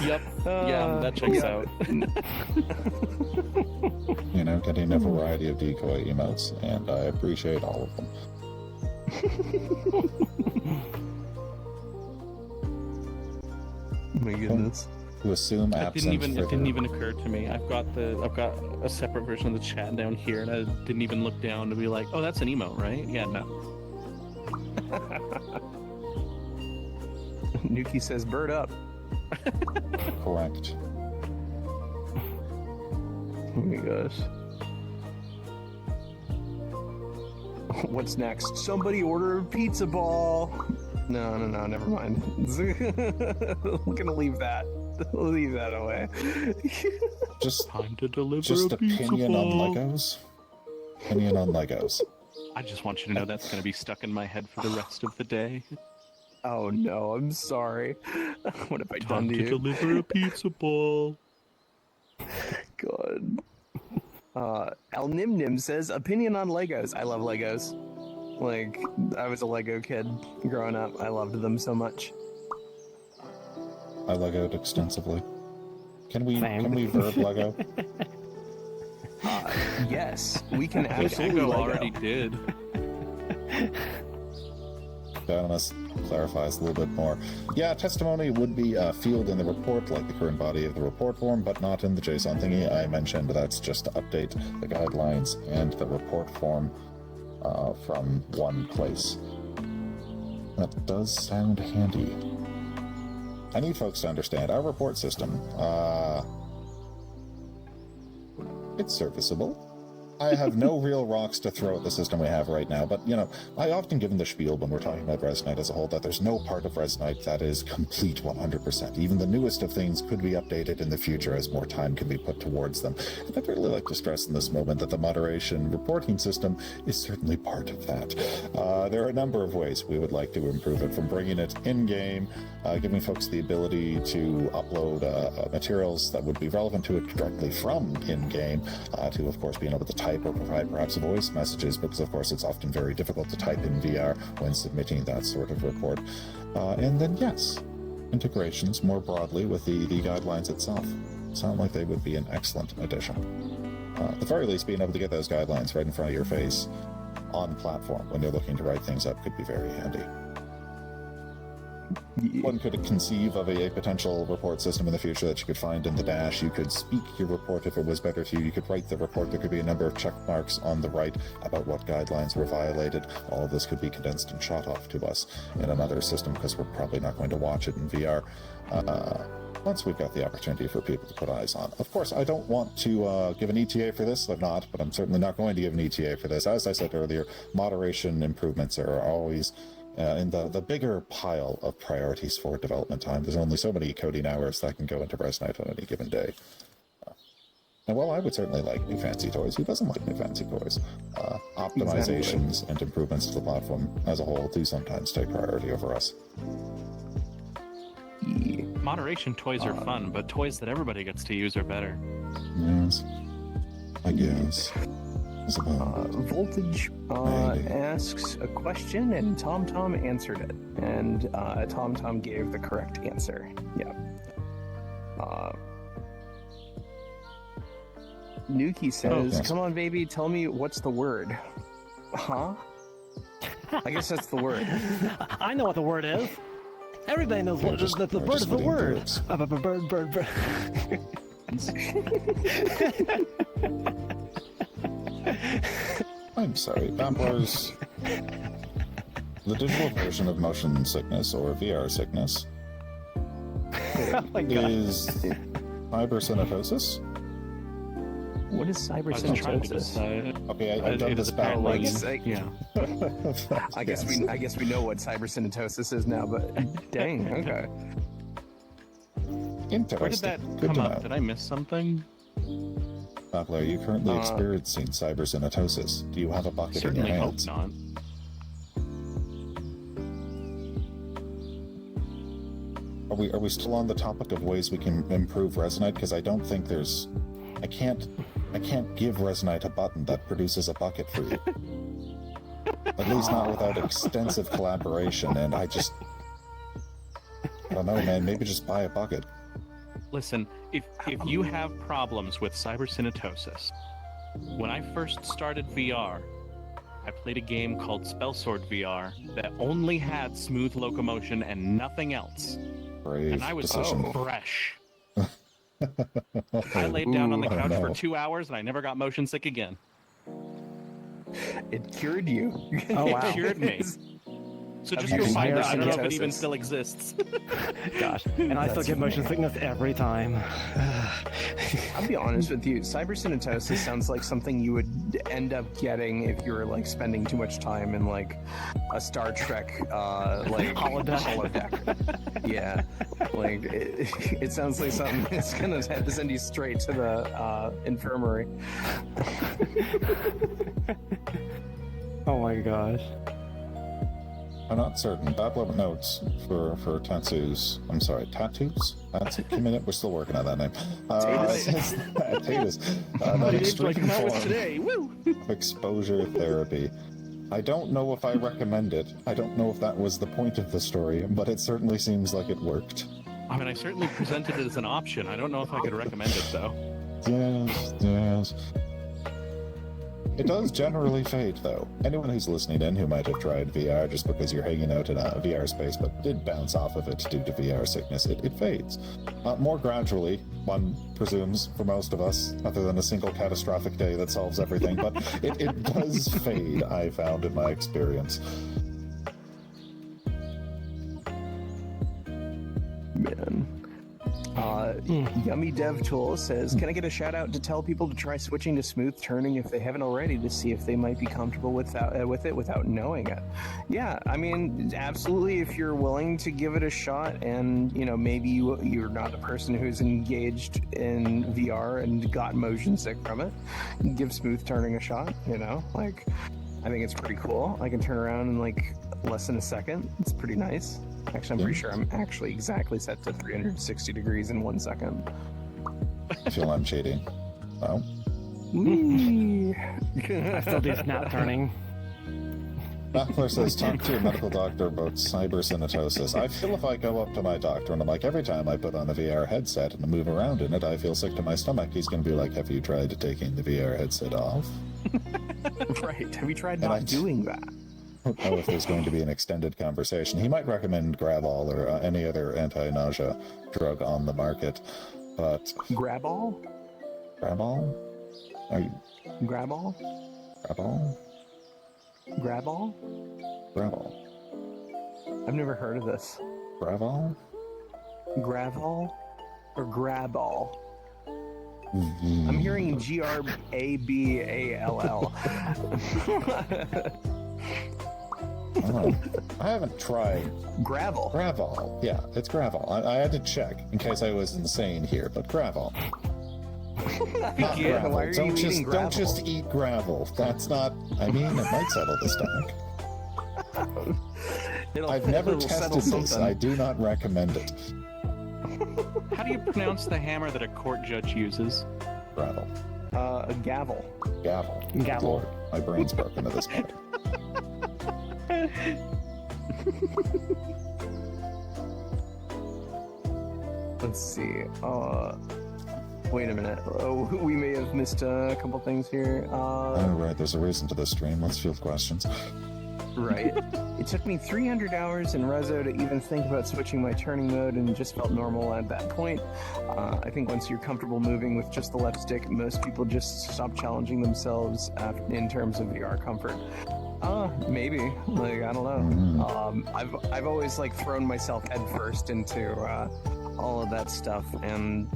Yep. Yeah, that checks out. You know, getting a variety of decoy emotes, and I appreciate all of them. My goodness. To assume It absent didn't even occur to me. I've got a separate version of the chat down here, and I didn't even look down to be like, oh, that's an emote, right? Yeah, no. Nuki says bird up. Correct. Oh my gosh. What's next? Somebody order a pizza ball. No, never mind. I'm gonna leave that. Leave that away. Just Time to deliver Just a pizza opinion on ball. Legos. Opinion on Legos. I just want you to know that's going to be stuck in my head for the rest of the day. Oh no, I'm sorry. What have I done Time to to you? deliver a pizza ball. God. Al Nim Nim says opinion on Legos. I love Legos. Like, I was a Lego kid growing up. I loved them so much. I Legoed extensively. Can we Same. verb Lego? Yes, we can I absolutely think I Lego. already did. Unless clarifies a little bit more. Yeah, testimony would be a field in the report, like the current body of the report form, but not in the JSON thingy. I mentioned that's just to update the guidelines and the report form from one place. That does sound handy. I need folks to understand our report system. It's serviceable. I have no real rocks to throw at the system we have right now, but, you know, I often give them the spiel when we're talking about Resonite as a whole that there's no part of Resonite that is complete 100%. Even the newest of things could be updated in the future as more time can be put towards them. And I'd really like to stress in this moment that the moderation reporting system is certainly part of that. There are a number of ways we would like to improve it, from bringing it in-game, giving folks the ability to upload materials that would be relevant to it directly from in-game, to, of course, being able to type or provide perhaps voice messages, because of course it's often very difficult to type in VR when submitting that sort of report. And then yes, integrations more broadly with the guidelines itself sound like they would be an excellent addition. At the very least, being able to get those guidelines right in front of your face on platform when you're looking to write things up could be very handy. One could conceive of a potential report system in the future that you could find in the dash. You could speak your report if it was better to you. You could write the report. There could be a number of check marks on the right about what guidelines were violated. All of this could be condensed and shot off to us in another system, because we're probably not going to watch it in VR. Once we've got the opportunity for people to put eyes on. Of course, I don't want to give an ETA for this. I'm not, but I'm certainly not going to give an ETA for this. As I said earlier, moderation improvements are always in the bigger pile of priorities for development time. There's only so many coding hours that can go into Resonite on any given day. And while I would certainly like new fancy toys, who doesn't like new fancy toys? Optimizations and improvements to the platform as a whole do sometimes take priority over us. Moderation toys are fun, but toys that everybody gets to use are better. Yes, I guess. Voltage asks a question, and TomTom answered it. And TomTom gave the correct answer. Yeah. Nuki says, yes. "Come on, baby, tell me what's the word." Huh? I guess that's the word. I know what the word is. Everybody knows what that the bird is the word. Bird. I'm sorry, Bamblers. The digital version of motion sickness, or VR sickness, Oh my god. is cybercinetosis. What is I was trying to cybercinetosis? decide. Okay, I've done It is this back. apparently, like- yeah. I guess we know what cybercinetosis is now, but dang, okay. Interesting. Where did that Good come to up? know. Did I miss something? Babbler, are you currently experiencing cybercinetosis? Do you have a bucket in Certainly your hope hands? not. Are we still on the topic of ways we can improve Resonite? Because I don't think there's... I can't give Resonite a button that produces a bucket for you. At least not without extensive collaboration, and I don't know, man, maybe just buy a bucket. Listen, if you have problems with cybercinetosis, when I first started VR, I played a game called Spellsword VR that only had smooth locomotion and nothing else. Brave And I was decision. fresh. I laid down on the Ooh, couch oh for no. 2 hours and I never got motion sick again. It cured you. Oh, wow. It cured me. So Have just you go been find it. here I don't know if it even cybercinetosis? still exists. Gosh. And I still That's get motion funny. sickness every time. I'll be honest with you. Cybercinetosis sounds like something you would end up getting if you were like spending too much time in like a Star Trek like holodeck. Yeah, like it sounds like something that's gonna have to send you straight to the infirmary. Oh my gosh. I'm not certain. Babbler notes for tattoos. I'm sorry, tattoos? That's a minute. We're still working on that name. Tatus. An extreme form today. Woo! of exposure therapy. I don't know if I recommend it. I don't know if that was the point of the story, but it certainly seems like it worked. I mean, I certainly presented it as an option. I don't know if I could recommend it, though. Yes. It does generally fade, though. Anyone who's listening in who might have tried VR just because you're hanging out in a VR space but did bounce off of it due to VR sickness, it fades. More gradually, one presumes, for most of us, other than a single catastrophic day that solves everything, but it does fade, I found in my experience. Man. Yummy Dev Tool says, "Can I get a shout out to tell people to try switching to smooth turning if they haven't already, to see if they might be comfortable with it without knowing it?" Yeah, I mean, absolutely. If you're willing to give it a shot, and you know, maybe you're not a person who's engaged in VR and got motion sick from it, give smooth turning a shot. You know, like, I think it's pretty cool. I can turn around in like less than a second. It's pretty nice. Actually, I'm pretty sure I'm actually exactly set to 360 degrees in 1 second. I feel I'm cheating. Oh. I still do snap turning. Backler says, talk to your medical doctor about cybercinetosis. I feel if I go up to my doctor and I'm like, every time I put on a VR headset and move around in it, I feel sick to my stomach, he's going to be like, have you tried taking the VR headset off? Right. Have you tried And not doing that? don't know if there's going to be an extended conversation. He might recommend Gravol or any other anti-nausea drug on the market, but... Graball? Gravol? Are you... Graball? Gravol? Graball? Gravol. I've never heard of this. Gravol? Gravol? Or Graball? Mm-hmm. I'm hearing Graball. Oh, I haven't tried Gravel. Gravol. Yeah, it's Gravol. I had to check in case I was insane here, but Gravol. Not Yeah, gravel. why are you eating gravel? Don't just eat gravel. That's not. I mean, it might settle the stomach. I've never tested this. I do not recommend it. How do you pronounce the hammer that a court judge uses? Gravel. A gavel. Gavel. Gavel. Lord, my brain's broken at this point. Let's see. Wait a minute. Oh, we may have missed a couple things here. Oh, right. There's a reason to this stream. Let's field questions. Right. It took me 300 hours in Rezo to even think about switching my turning mode, and it just felt normal at that point. I think once you're comfortable moving with just the left stick, most people just stop challenging themselves in terms of VR comfort. Maybe. Like, I don't know. I've always like thrown myself headfirst into all of that stuff, and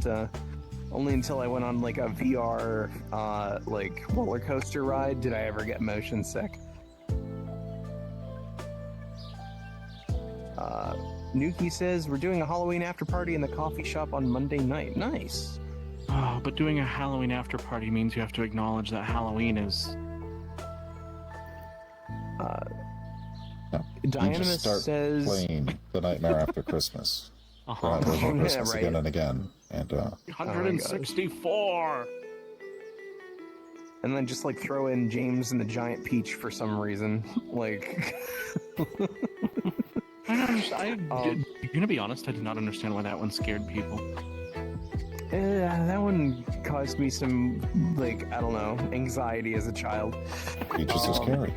only until I went on like a VR like roller coaster ride did I ever get motion sick. Nuki says we're doing a Halloween after party in the coffee shop on Monday night. Nice. Oh, but doing a Halloween after party means you have to acknowledge that Halloween is... You Dynamis just start says playing The Nightmare After Christmas. Uh-huh. Over Christmas right. again and again. And 164! and then just like throw in James and the Giant Peach for some reason. Like I don't understand. Gonna be honest, I did not understand why that one scared people. that one caused me some, like, I don't know, anxiety as a child. Peaches are scary.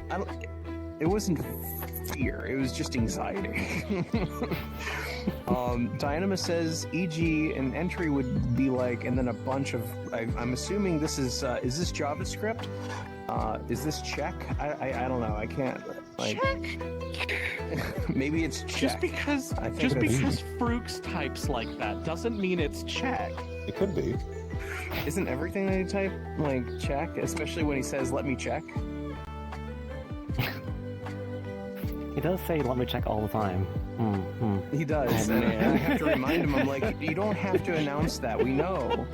It wasn't fear, it was just anxiety. Dynama says, e.g., an entry would be like, and then a bunch of, I'm assuming this is this JavaScript? Is this check? I don't know, I can't, like... Check? Maybe it's check. Just because Frooks types like that doesn't mean it's check. It could be. Isn't everything that you type, like, check? Especially when he says, let me check? He does say, let me check all the time. He does, and I have to remind him, I'm like, you don't have to announce that, we know.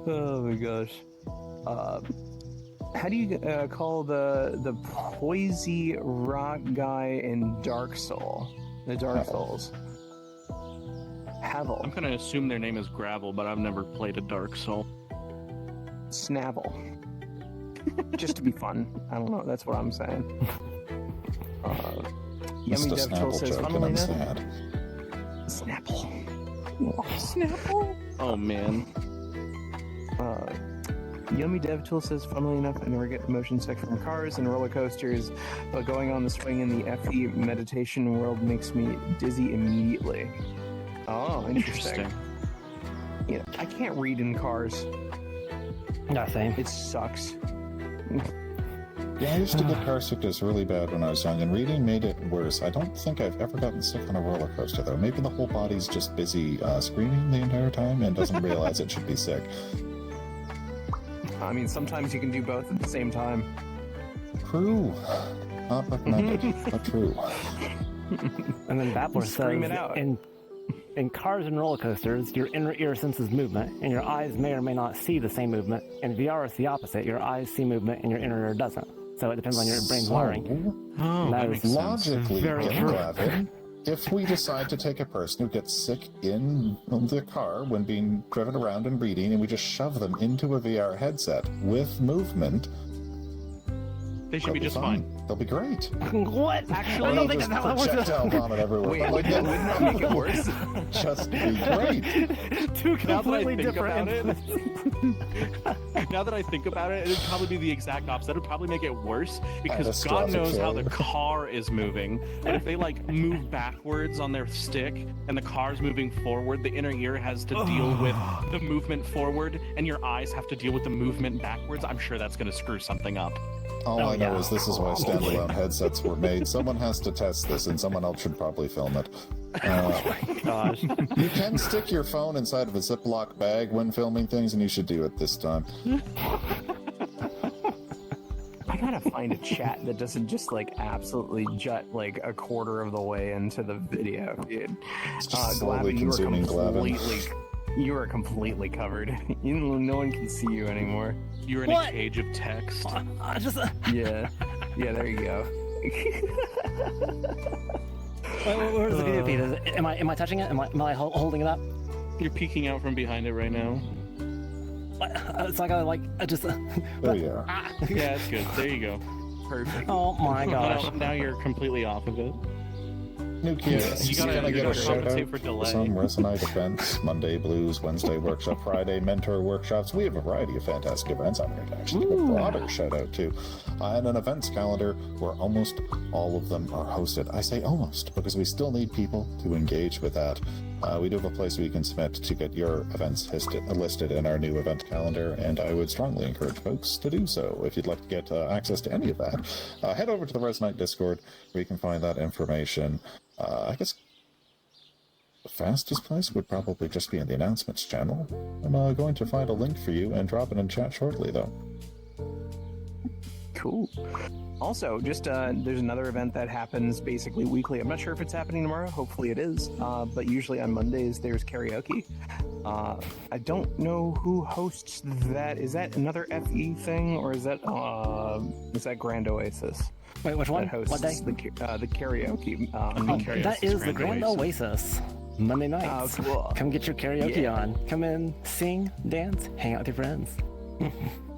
Oh my gosh. How do you call the Poisey rock guy in Dark Soul? The Dark Souls? Havel. I'm gonna assume their name is Gravel, but I've never played a Dark Soul. Snavel. Just to be fun. I don't know, that's what I'm saying. Yummy Missed a Dev Tool Snapple says, joke and funnily I'm enough... sad. Snapple. Snapple? Oh man. Yummy Dev Tool says, funnily enough, I never get motion sick from cars and roller coasters, but going on the swing in the FE meditation world makes me dizzy immediately. Oh, interesting. You know, I can't read in cars. Not same. It sucks. Yeah, I used to get car sickness really bad when I was young, and reading made it worse. I don't think I've ever gotten sick on a roller coaster, though. Maybe the whole body's just busy screaming the entire time and doesn't realize it should be sick. I mean, sometimes you can do both at the same time. True. Not recommended, but true. And then Babbler Scream says, it out. in cars and roller coasters, your inner ear senses movement, and your eyes may or may not see the same movement. In VR, it's the opposite. Your eyes see movement, and your inner ear doesn't. So it depends on your brain's wiring. Oh, that That makes is sense. Logically, Very true. Gavin, if we decide to take a person who gets sick in the car when being driven around and reading, and we just shove them into a VR headset with movement, They should They'll be just fine. fine. They'll be great. What? Actually, I don't think Just that's how that works. projectile vomit everywhere. Wait, But, like, wouldn't that make it worse? just be great. Two Now that I completely think different. about it, now that I think about it, it'd probably be the exact opposite. It'd probably make it worse because God Catastrophic knows how the failure. car is moving. And if they like move backwards on their stick and the car's moving forward, the inner ear has to deal with the movement forward, and your eyes have to deal with the movement backwards. I'm sure that's going to screw something up. All I know yeah. is this is why standalone headsets were made. Someone has to test this, and someone else should probably film it. Gosh. You can stick your phone inside of a Ziploc bag when filming things, and you should do it this time. I gotta find a chat that doesn't just like absolutely jut like a quarter of the way into the video, dude. It's just slowly Glavin, consuming Glavin. you are completely covered. No one can see you anymore. You're in What? a cage of text. I just Yeah, there you go. where's the video feed? Am I touching it? Am I holding it up? You're peeking out from behind it right now. So I gotta like I just. There you are. Yeah, it's good. There you go. Perfect. Oh my gosh. Now you're completely off of it. New kids. You gotta get a shout compensate out for for delay. some Resonite events. Monday Blues, Wednesday Workshop, Friday Mentor Workshops. We have a variety of fantastic events. I'm going to actually give a broader shout out to. And an events calendar where almost all of them are hosted. I say almost because we still need people to engage with that. We do have a place where you can submit to get your events listed in our new event calendar, and I would strongly encourage folks to do so. If you'd like to get access to any of that, head over to the Resonite Discord where you can find that information. I guess the fastest place would probably just be in the announcements channel. I'm going to find a link for you and drop it in chat shortly, though. Cool. Also, just there's another event that happens basically weekly. I'm not sure if it's happening tomorrow. Hopefully it is. But usually on Mondays there's karaoke. I don't know who hosts that. Is that another FE thing, or is that Grand Oasis? Wait, which one? That hosts What day? the karaoke. karaoke. That is the Grand Grand Oasis. Monday nights. Oh, cool. Come get your karaoke Yeah. on. Come in, sing, dance, hang out with your friends.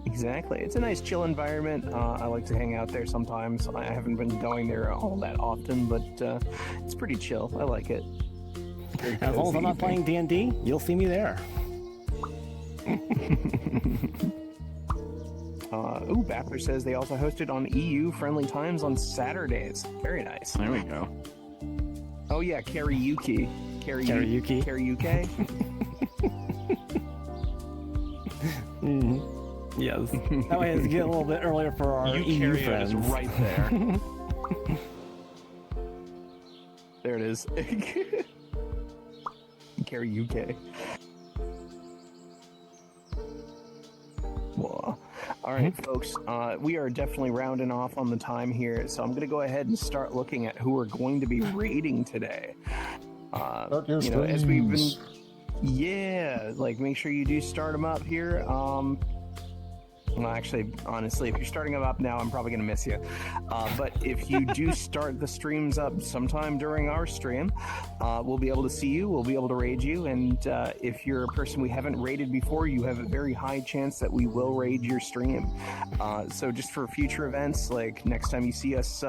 Exactly. It's a nice chill environment. I like to hang out there sometimes. I haven't been going there all that often, but it's pretty chill. I like it. Very As long as I'm not cozy. playing D&D, you'll see me there. Ooh, Bappler says they also hosted on EU friendly times on Saturdays. Very nice. There we go. Oh yeah, karaoke. Karaoke. Karaoke. Yes. That way it's get a little bit earlier for our EU Eukaryote friends. is right there. There it is. Karaoke. Well, all right, folks. We are definitely rounding off on the time here, so I'm going to go ahead and start looking at who we're going to be raiding today. Start your As we've been, streams. yeah, like make sure you do start them up here. Well, actually, honestly, if you're starting them up now, I'm probably going to miss you. But if you do start the streams up sometime during our stream, we'll be able to see you. We'll be able to raid you. And if you're a person we haven't raided before, you have a very high chance that we will raid your stream. So just for future events, like next time you see us,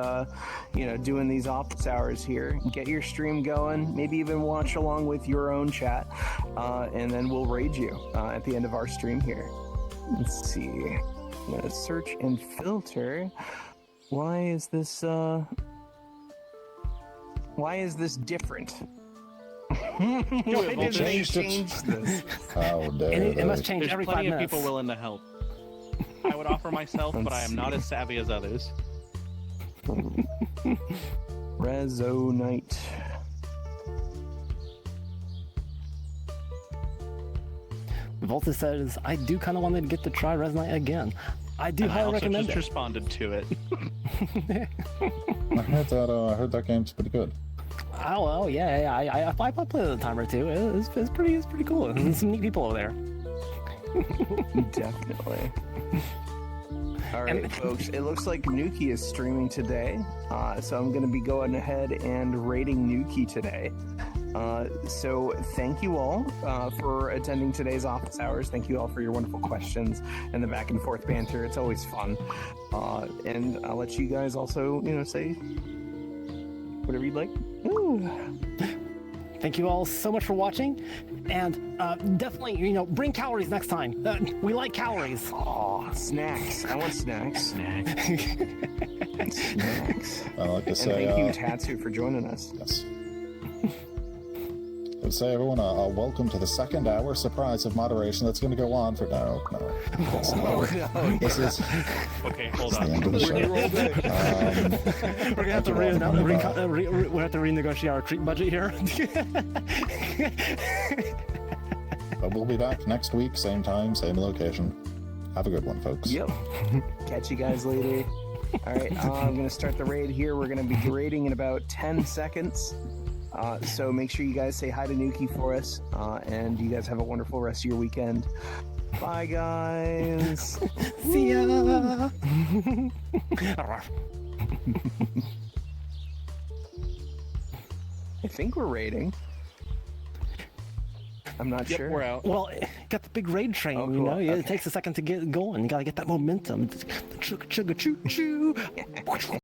doing these office hours here, get your stream going. Maybe even watch along with your own chat, and then we'll raid you at the end of our stream here. Let's see. I'm gonna search and filter. Why is this different? Why did they changed it. change this? How dare And it they? must change There's every 5 plenty of minutes. people willing to help. I would offer myself, but I am not as savvy as others. Resonite. Volta says, I do kind of want to get to try Resonite again. I do And I highly also recommend just it. responded to it. I heard that game's pretty good. Oh, yeah. I played it a time or two. It's pretty cool. There's some neat people over there. Definitely. All right, folks. It looks like Nuki is streaming today, so I'm going to be going ahead and raiding Nuki today. So thank you all for attending today's office hours. Thank you all for your wonderful questions and the back and forth banter. It's always fun. And I'll let you guys also, say whatever you'd like. Ooh. Thank you all so much for watching, and definitely, bring calories next time. We like calories. Oh, snacks. I want snacks. Snacks. I like to And say, thank you, Tatsu, for joining us. yes. I would say, everyone, welcome to the second hour surprise of moderation that's going to go on for no. That's not, this is Okay, hold the on. end of the show. We're gonna have to we have to renegotiate our treat budget here. But we'll be back next week, same time, same location. Have a good one, folks. Yep. Catch you guys later. All right, I'm going to start the raid here. We're going to be raiding in about 10 seconds. So make sure you guys say hi to Nuki for us, and you guys have a wonderful rest of your weekend. Bye, guys. See ya. I think we're raiding. I'm not Yep, sure. we're out. Well, got the big raid train, Oh, cool. It Okay. takes a second to get going. You gotta get that momentum. Chugga choo choo.